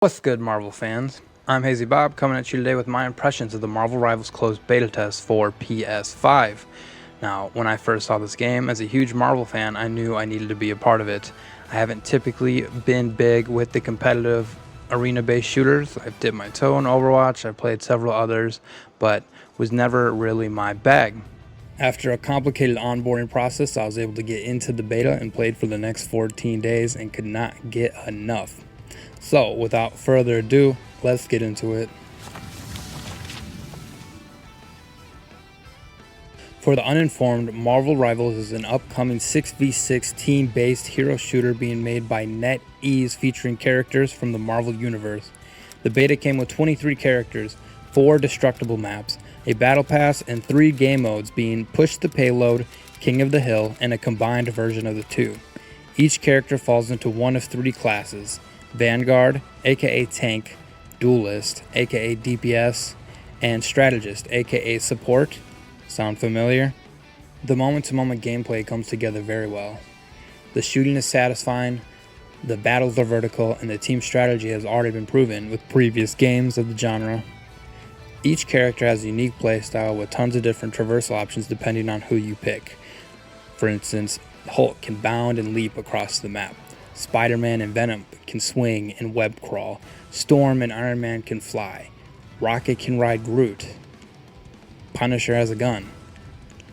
What's good, Marvel fans? I'm Hazy Bob, coming at you today with my impressions of the Marvel Rivals closed beta test for PS5. Now, when I first saw this game, as a huge Marvel fan, I knew I needed to be a part of it. I haven't typically been big with the competitive arena-based shooters. I've dipped my toe in Overwatch, I've played several others, but was never really my bag. After a complicated onboarding process, I was able to get into the beta and played for the next 14 days and could not get enough. So, without further ado, let's get into it. For the uninformed, Marvel Rivals is an upcoming 6v6 team-based hero shooter being made by NetEase featuring characters from the Marvel Universe. The beta came with 23 characters, 4 destructible maps, a battle pass, and 3 game modes being Push the Payload, King of the Hill, and a combined version of the two. Each character falls into one of 3 classes: Vanguard, aka Tank, Duelist, aka DPS, and Strategist, aka Support. Sound familiar? The moment-to-moment gameplay comes together very well. The shooting is satisfying, the battles are vertical, and the team strategy has already been proven with previous games of the genre. Each character has a unique playstyle with tons of different traversal options depending on who you pick. For instance, Hulk can bound and leap across the map. Spider-Man and Venom can swing and web crawl. Storm and Iron Man can fly. Rocket can ride Groot. Punisher has a gun.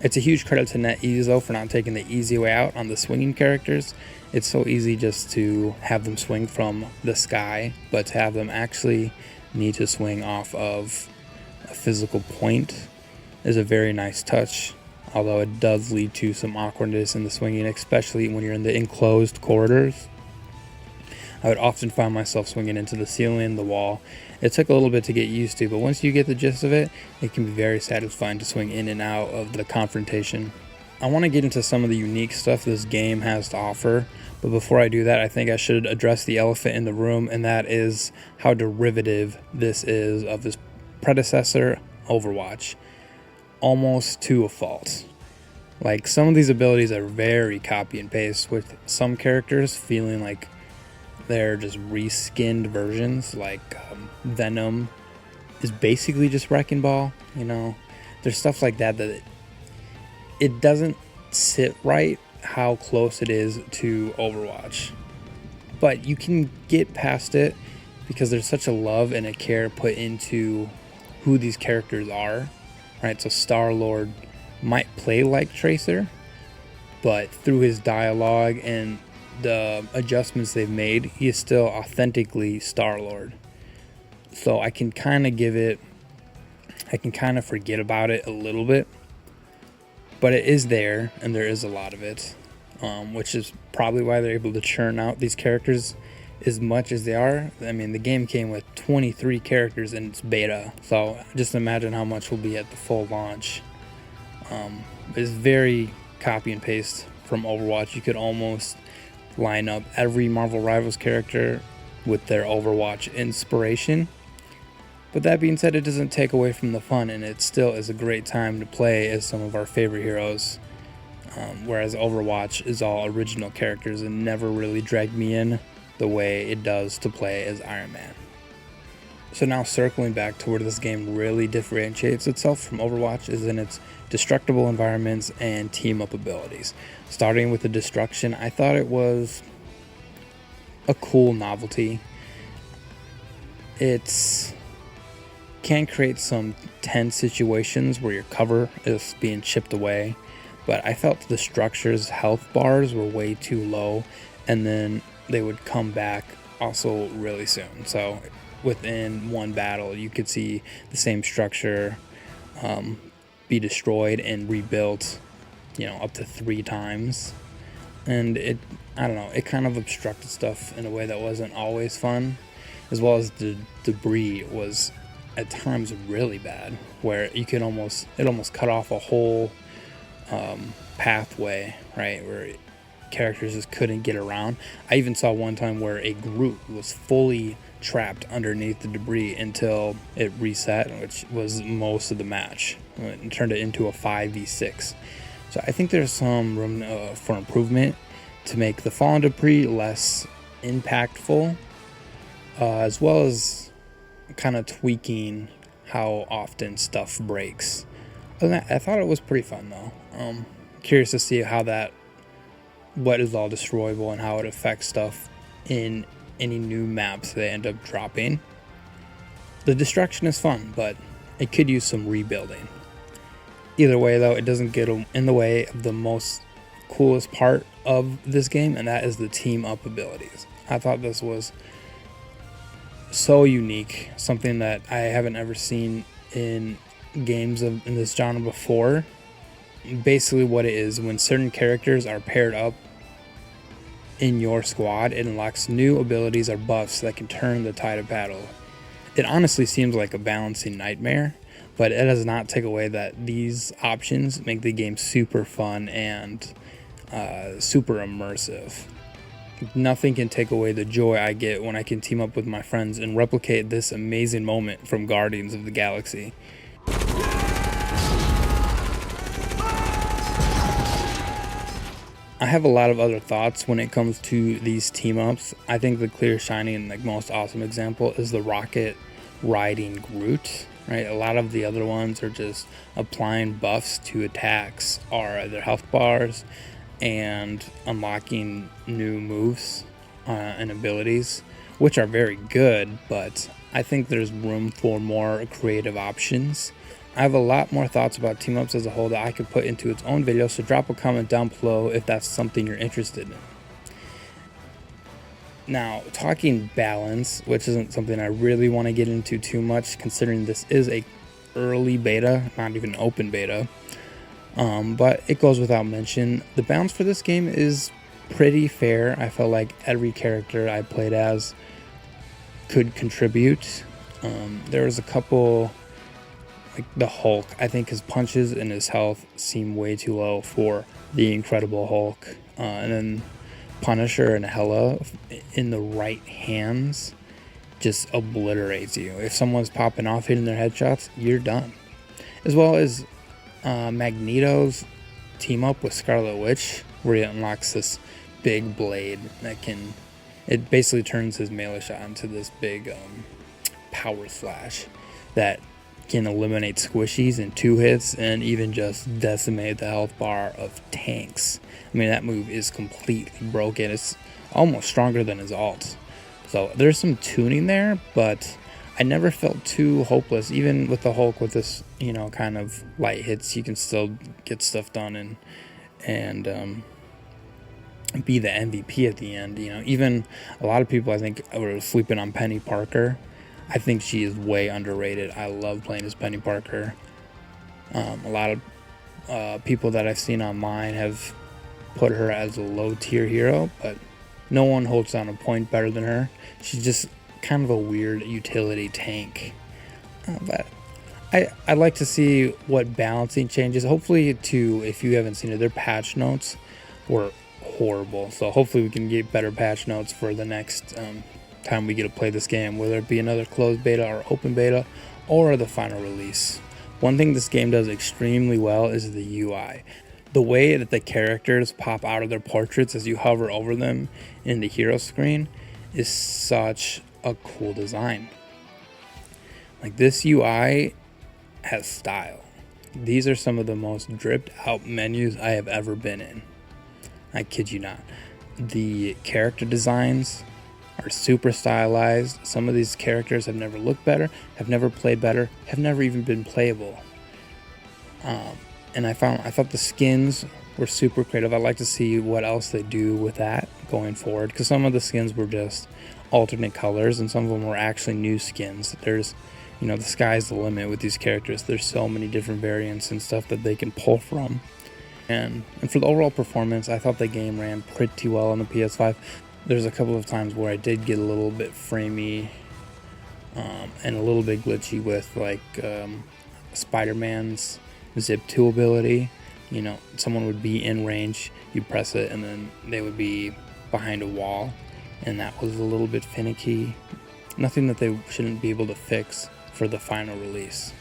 It's a huge credit to NetEase though for not taking the easy way out on the swinging characters. It's so easy just to have them swing from the sky, but to have them actually need to swing off of a physical point is a very nice touch. Although it does lead to some awkwardness in the swinging, especially when you're in the enclosed corridors. I would often find myself swinging into the ceiling, the wall. It took a little bit to get used to, but once you get the gist of it, it can be very satisfying to swing in and out of the confrontation. I want to get into some of the unique stuff this game has to offer, but before I do that, I think I should address the elephant in the room, and that is how derivative this is of its predecessor, Overwatch. Almost to a fault. Like, some of these abilities are very copy and paste, with some characters feeling like they're just reskinned versions. Like Venom is basically just Wrecking Ball. There's stuff like that it doesn't sit right how close it is to Overwatch, but you can get past it because there's such a love and a care put into who these characters are. Right, so Star-Lord might play like Tracer, but through his dialogue and the adjustments they've made, he is still authentically Star-Lord. So I can kind of forget about it a little bit, but it is there, and there is a lot of it, which is probably why they're able to churn out these characters as much as they are. I mean, the game came with 23 characters in its beta, so just imagine how much will be at the full launch. It's very copy and paste from Overwatch. You could almost line up every Marvel Rivals character with their Overwatch inspiration. But that being said, it doesn't take away from the fun, and it still is a great time to play as some of our favorite heroes. Whereas Overwatch is all original characters and never really dragged me in the way it does to play as Iron Man. So now circling back to where this game really differentiates itself from Overwatch is in its destructible environments and team-up abilities. Starting with the destruction, I thought it was a cool novelty. It can create some tense situations where your cover is being chipped away, but I felt the structure's health bars were way too low, and then they would come back also really soon. So within one battle, you could see the same structure be destroyed and rebuilt, up to 3 times. And it kind of obstructed stuff in a way that wasn't always fun, as well as the debris was at times really bad, where it almost cut off a whole pathway, right, where characters just couldn't get around. I even saw one time where a Groot was fully trapped underneath the debris until it reset, which was most of the match. It turned it into a 5v6. So I think there's some room for improvement to make the fallen debris less impactful, as well as kind of tweaking how often stuff breaks. Other than that, I thought it was pretty fun though. Curious to see what is all destroyable and how it affects stuff in any new maps they end up dropping. The destruction is fun, but it could use some rebuilding. Either way though, it doesn't get in the way of the most coolest part of this game, and that is the team up abilities. I thought this was so unique, something that I haven't ever seen in games in this genre before. Basically what it is, when certain characters are paired up in your squad, it unlocks new abilities or buffs that can turn the tide of battle. It honestly seems like a balancing nightmare, but it does not take away that these options make the game super fun and super immersive. Nothing can take away the joy I get when I can team up with my friends and replicate this amazing moment from Guardians of the Galaxy. I have a lot of other thoughts when it comes to these team ups. I think the clear, shining, and most awesome example is the rocket riding Groot. Right, a lot of the other ones are just applying buffs to attacks or their health bars and unlocking new moves and abilities, which are very good, but I think there's room for more creative options. I have a lot more thoughts about team ups as a whole that I could put into its own video, so drop a comment down below if that's something you're interested in. Now, talking balance, which isn't something I really want to get into too much, considering this is a early beta, not even open beta, but it goes without mention. The balance for this game is pretty fair. I felt like every character I played as could contribute. There was a couple, like the Hulk. I think his punches and his health seem way too low for the Incredible Hulk, and then Punisher and Hela in the right hands just obliterates you. If someone's popping off, hitting their headshots, you're done. As well as Magneto's team up with Scarlet Witch, where he unlocks this big blade that it basically turns his melee shot into this big power slash that can eliminate squishies in 2 hits and even just decimate the health bar of tanks. I mean, that move is completely broken. It's almost stronger than his ult. So there's some tuning there, but I never felt too hopeless. Even with the Hulk, with this, kind of light hits, you can still get stuff done and be the MVP at the end. Even a lot of people, I think, were sleeping on Penny Parker. I think she is way underrated. I love playing as Penny Parker. A lot of people that I've seen online have put her as a low tier hero, but no one holds down a point better than her. She's just kind of a weird utility tank. But I'd like to see what balancing changes. Hopefully, if you haven't seen it, their patch notes were horrible. So hopefully we can get better patch notes for the next time we get to play this game, whether it be another closed beta or open beta or the final release. One thing this game does extremely well is the UI. The way that the characters pop out of their portraits as you hover over them in the hero screen is such a cool design. Like, this UI has style. These are some of the most dripped out menus I have ever been in. I kid you not. The character designs are super stylized. Some of these characters have never looked better, have never played better, have never even been playable. And I thought the skins were super creative. I'd like to see what else they do with that going forward, because some of the skins were just alternate colors and some of them were actually new skins. There's, the sky's the limit with these characters. There's so many different variants and stuff that they can pull from. And for the overall performance, I thought the game ran pretty well on the PS5. There's a couple of times where I did get a little bit framey and a little bit glitchy with Spider-Man's zip 2 ability. Someone would be in range, you press it, and then they would be behind a wall, and that was a little bit finicky. Nothing that they shouldn't be able to fix for the final release.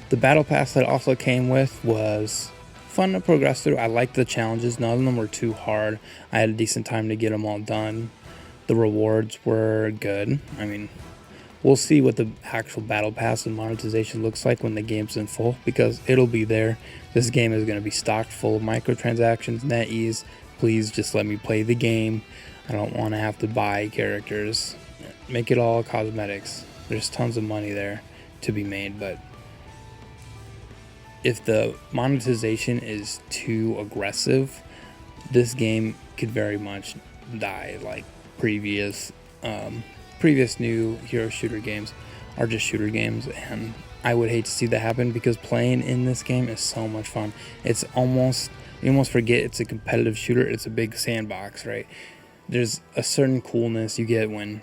The battle pass that also came with was fun to progress through. I liked the challenges. None of them were too hard. I had a decent time to get them all done. The rewards were good. I mean, We'll see what the actual battle pass and monetization looks like when the game's in full, because it'll be there. This game is going to be stocked full of microtransactions, NetEase. Please just let me play the game. I don't want to have to buy characters. Make it all cosmetics. There's tons of money there to be made, but if the monetization is too aggressive, this game could very much die like previous new hero shooter games are just shooter games, and I would hate to see that happen, because playing in this game is so much fun. It's almost, you almost forget it's a competitive shooter. It's a big sandbox, right? There's a certain coolness you get when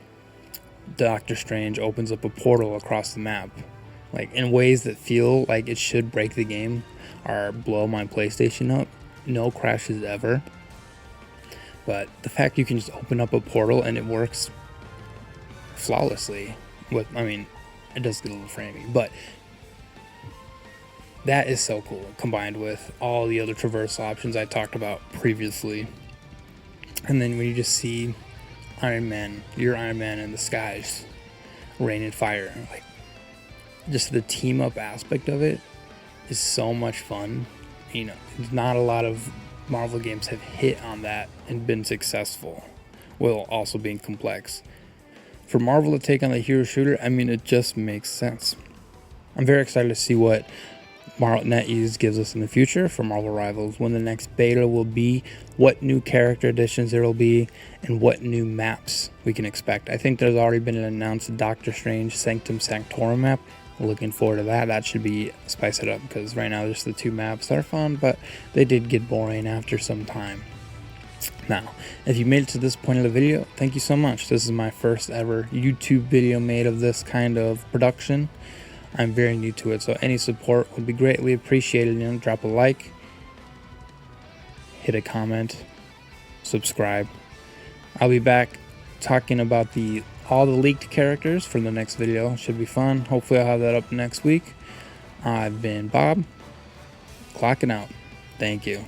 Doctor Strange opens up a portal across the map, like in ways that feel like it should break the game or blow my PlayStation up. No crashes ever, but the fact you can just open up a portal and it works flawlessly. It does get a little framing, but that is so cool, combined with all the other traversal options I talked about previously. And then when you just see Iron Man in the skies, raining fire, like, just the team up aspect of it is so much fun. You know, not a lot of Marvel games have hit on that and been successful, while also being complex. For Marvel to take on the hero shooter, it just makes sense. I'm very excited to see what NetEase gives us in the future for Marvel Rivals, when the next beta will be, what new character additions there will be, and what new maps we can expect. I think there's already been an announced Doctor Strange Sanctum Sanctorum map. Looking forward to that. That should be spice it up, because right now just the two maps are fun, but they did get boring after some time. Now, if you made it to this point of the video, thank you so much. This is my first ever YouTube video made of this kind of production. I'm very new to it, so any support would be greatly appreciated. Drop a like, hit a comment, subscribe. I'll be back talking about all the leaked characters for the next video. Should be fun. Hopefully I'll have that up next week. I've been Bob, clocking out. Thank you.